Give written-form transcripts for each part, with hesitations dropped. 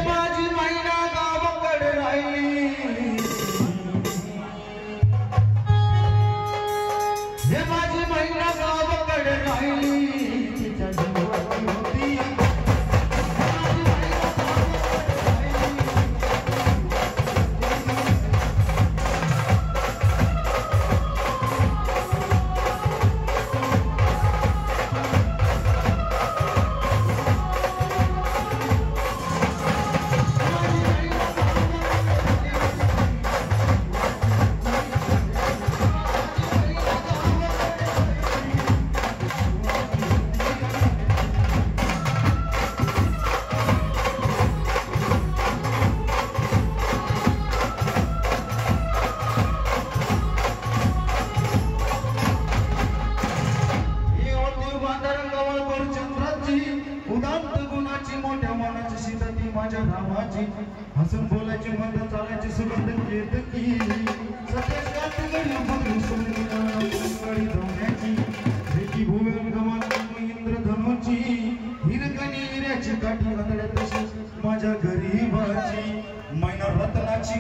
माझी महिना गावाकडे राहिली हे माझी महिना गावाकडे राहिली तिच्या जीवाची होती माझ्या नावाची हसून बोलायची मन चालायची सुगंध येत की सत्याची गडी बघून सोनी धवण्याची रेकी भुवन गमन इंद्रधनुची हिरकणी हिऱ्याची काठी आंधळ्या तशी माझ्या गरीबाची मैना रत्नाची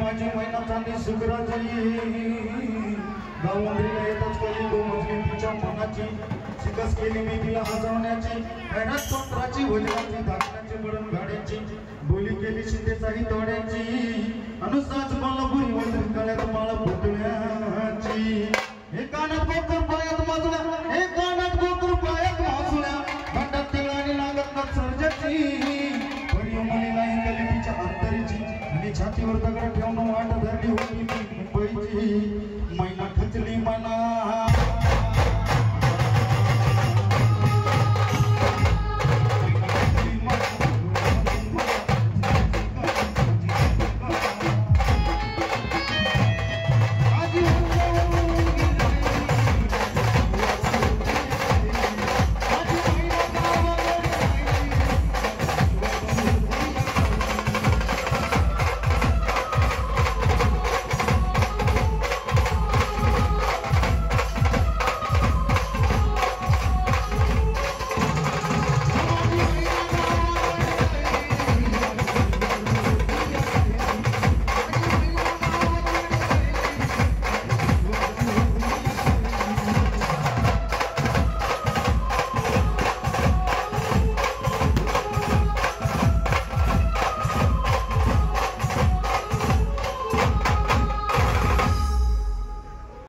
माझी महिना चांदी सुगराची गावंडीला येताच कधी तो मजली तिच्या मनाची शिकस केली मी तिला हसवण्याची हैरात पत्राची बोलण्याची दाखण्याची बडण गाड्याची बोली केली शिंदेचाही तोड्याची अनुसाच कोल्हापुरी